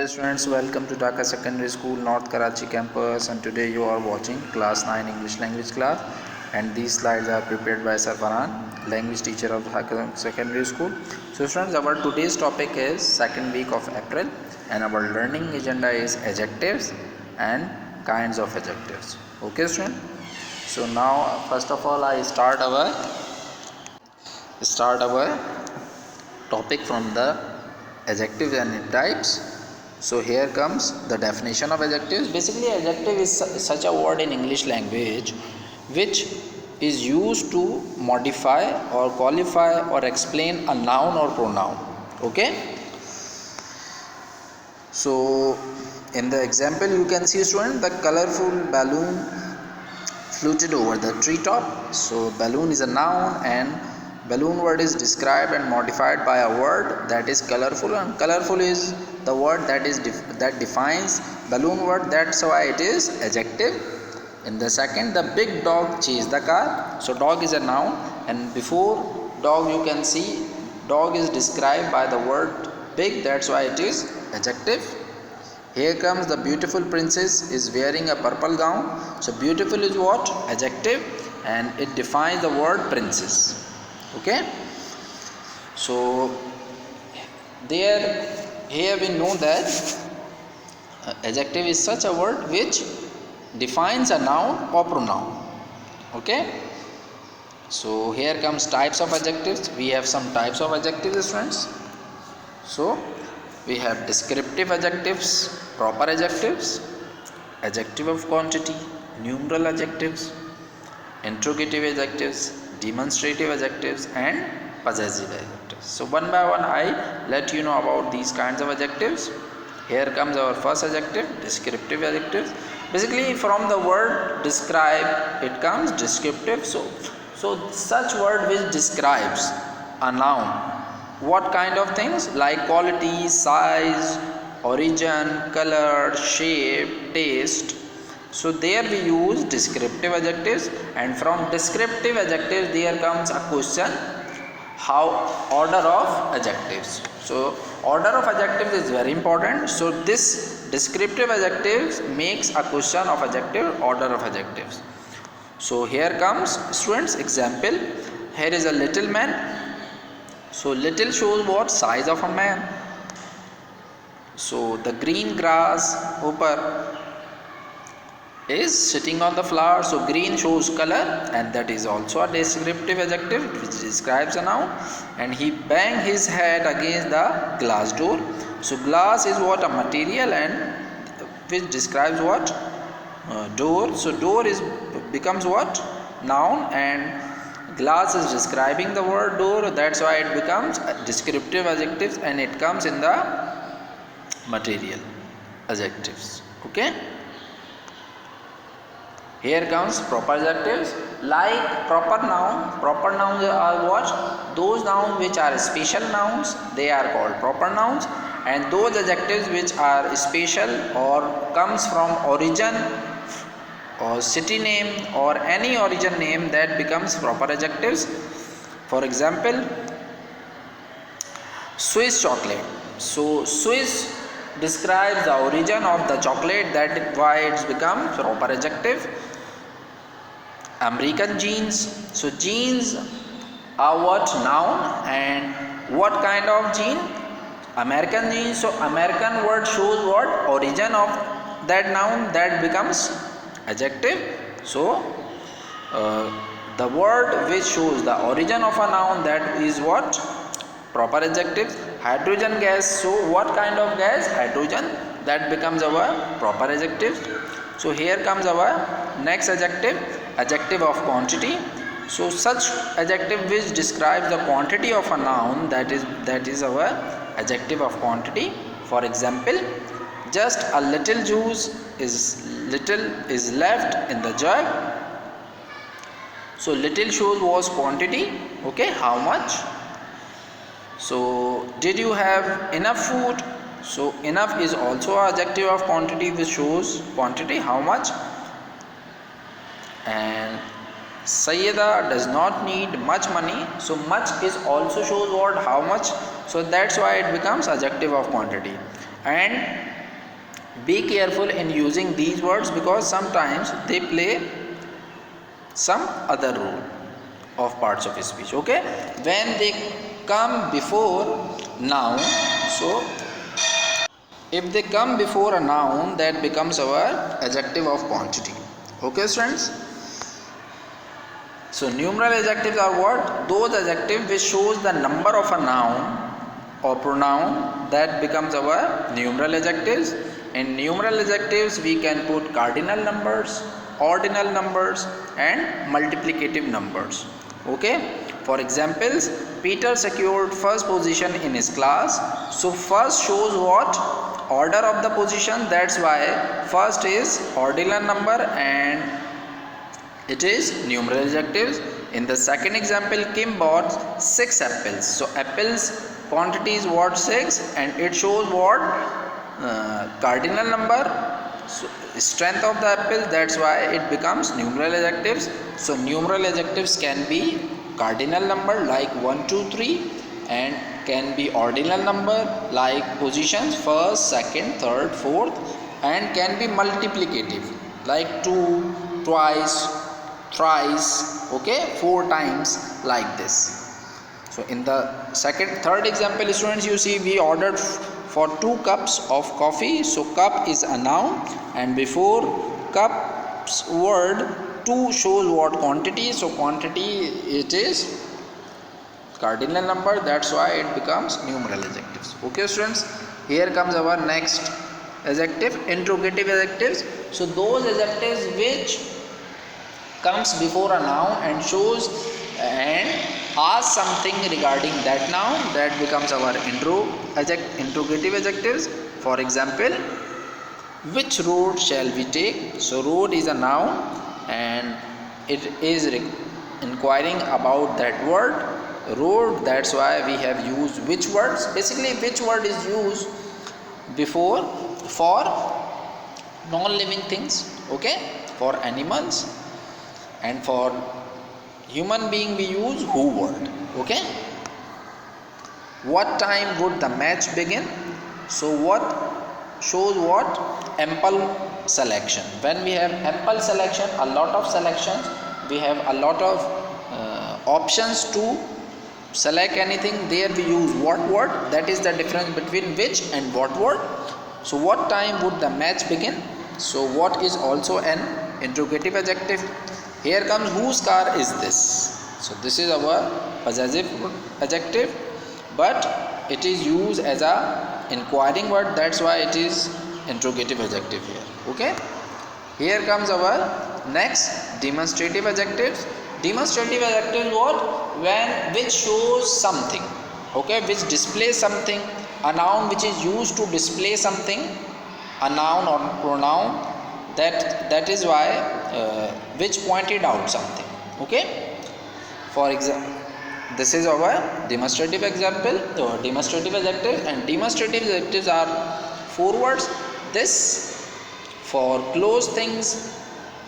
Hello students, welcome to Dhaka Secondary School, North Karachi campus, and today you are watching class 9 English language class, and these slides are prepared by Sir Farhan, language teacher of Dhaka Secondary School. So students, our today's topic is second week of April, and our learning agenda is adjectives and kinds of adjectives. Okay students? So now first of all I start our topic from the adjectives and types. So here comes the definition of adjectives. Basically, adjective is such a word in English language which is used to modify or qualify or explain a noun or pronoun. Okay. So in the example you can see student, the colorful balloon floated over the treetop. So balloon is a noun and balloon word is described and modified by a word that is colorful, and colorful is the word that defines balloon word, that's why it is adjective. In the second, the big dog chased the car. So dog is a noun, and before dog you can see dog is described by the word big, that's why it is adjective. Here comes the beautiful princess is wearing a purple gown. So beautiful is what? Adjective, and it defines the word princess. Okay, so here we know that adjective is such a word which defines a noun or pronoun. Okay, so here comes types of adjectives. We have some types of adjectives, friends. So we have descriptive adjectives, proper adjectives, adjective of quantity, numeral adjectives, interrogative adjectives, demonstrative adjectives, and possessive adjectives. So one by one I let you know about these kinds of adjectives. Here comes our first adjective, descriptive adjectives. Basically from the word describe it comes descriptive. So such word which describes a noun. What kind of things? Like quality, size, origin, color, shape, taste. So there we use descriptive adjectives, and from descriptive adjectives there comes a question, how order of adjectives. So order of adjectives is very important. So this descriptive adjectives makes a question of adjective, order of adjectives. So here comes students example. Here is a little man. So little shows what? Size of a man. So the green grass hopper is sitting on the flower. So green shows color, and that is also a descriptive adjective which describes a noun. And he banged his head against the glass door. So glass is what? A material, and which describes what? Door. So door becomes what? Noun, and glass is describing the word door, that's why it becomes a descriptive adjectives, and it comes in the material adjectives. Okay. Here comes proper adjectives. Like proper noun, proper nouns are what? Those nouns which are special nouns, they are called proper nouns, and those adjectives which are special or comes from origin or city name or any origin name, that becomes proper adjectives. For example, Swiss chocolate. So Swiss describes the origin of the chocolate, that why it's become proper adjective. American jeans. So jeans are what? Noun, and what kind of jean? American jeans. So American word shows what? Origin of that noun, that becomes adjective. So the word which shows the origin of a noun, that is what? Proper adjective. Hydrogen gas. So what kind of gas? Hydrogen, that becomes our proper adjective. So here comes our next adjective, adjective of quantity. So such adjective which describes the quantity of a noun, that is our adjective of quantity. For example, just a little juice is left in the jug. So little shows was quantity. Okay, how much? So did you have enough food? So enough is also an adjective of quantity which shows quantity, how much. And Sayyida does not need much money. So much is also shows what? How much. So that's why it becomes adjective of quantity. And be careful in using these words because sometimes they play some other role of parts of speech. Okay, when they come before noun, so if they come before a noun, that becomes our adjective of quantity. Okay friends, so numeral adjectives are what? Those adjectives which shows the number of a noun or pronoun, that becomes our numeral adjectives. In numeral adjectives we can put cardinal numbers, ordinal numbers and multiplicative numbers. Okay, for examples, Peter secured first position in his class. So first shows what? Order of the position, that's why first is ordinal number and it is numeral adjectives. In the second example, Kim bought 6 apples. So apples quantity is what? 6, and it shows what? Cardinal number, so strength of the apple, that's why it becomes numeral adjectives. So numeral adjectives can be cardinal number like 1, 2, 3 and can be ordinal number like positions first, second, third, fourth, and can be multiplicative like 2, twice, thrice, okay, 4 times, like this. So in the third example, students, you see we ordered for 2 cups of coffee. So cup is a noun and before cups word 2 shows what? Quantity. So quantity, it is cardinal number, that's why it becomes numeral adjectives. Okay students, here comes our next adjective, interrogative adjectives. So those adjectives which comes before a noun and shows and asks something regarding that noun, that becomes our interrogative adjectives. For example, which road shall we take? So road is a noun and it is inquiring about that word road, that's why we have used which words. Basically which word is used before for non-living things, okay, for animals, and for human being we use who word. Okay, what time would the match begin? So what shows what? Ample selection. When we have ample selection, a lot of selections, we have a lot of options to select anything, there we use what word. That is the difference between which and what word. So what time would the match begin? So what is also an interrogative adjective. Here comes whose car is this? So this is our possessive adjective, but it is used as a inquiring word, that's why it is interrogative adjective here. Okay, here comes our next demonstrative adjectives. Demonstrative adjective what? Which shows something, okay, which displays something, a noun which is used to display something, a noun or pronoun, that is why which pointed out something. Okay, for example, this is our demonstrative example or demonstrative adjective, and demonstrative adjectives are 4 words. This, for close things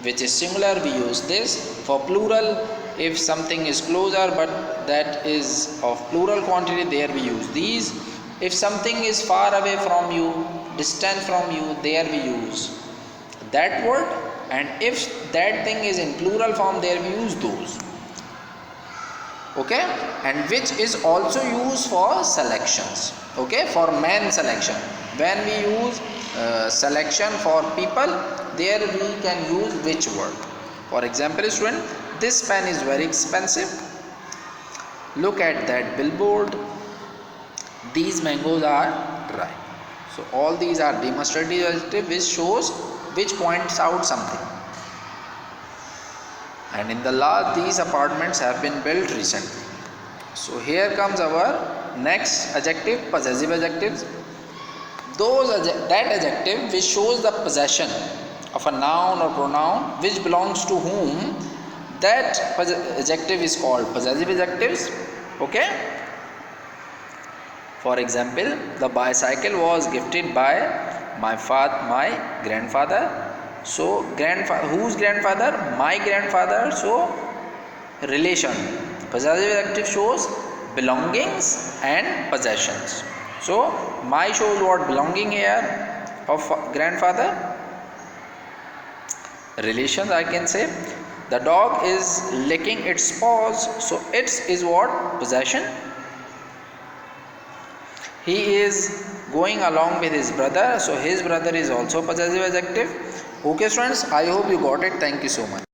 which is singular we use this. For plural, if something is closer but that is of plural quantity, there we use these. If something is far away from you, distant from you, there we use that word, and if that thing is in plural form, there we use those. Okay, and which is also used for selections. Okay, for man selection, when we use selection for people, there we can use which word. For example, student, this pen is very expensive. Look at that billboard. These mangoes are ripe. So all these are demonstrative adjective which shows, which points out something. And in the last, these apartments have been built recently. So here comes our next adjective, possessive adjectives. That adjective which shows the possession of a noun or pronoun which belongs to whom, that adjective is called possessive adjectives. Okay, for example, the bicycle was gifted by my grandfather. So whose grandfather? My grandfather. So relation, possessive adjective shows belongings and possessions. So my shows what belonging here of grandfather, relations I can say. The dog is licking its paws, so its is what? Possession. He is going along with his brother, so his brother is also possessive adjective. Okay students, I hope you got it. Thank you so much.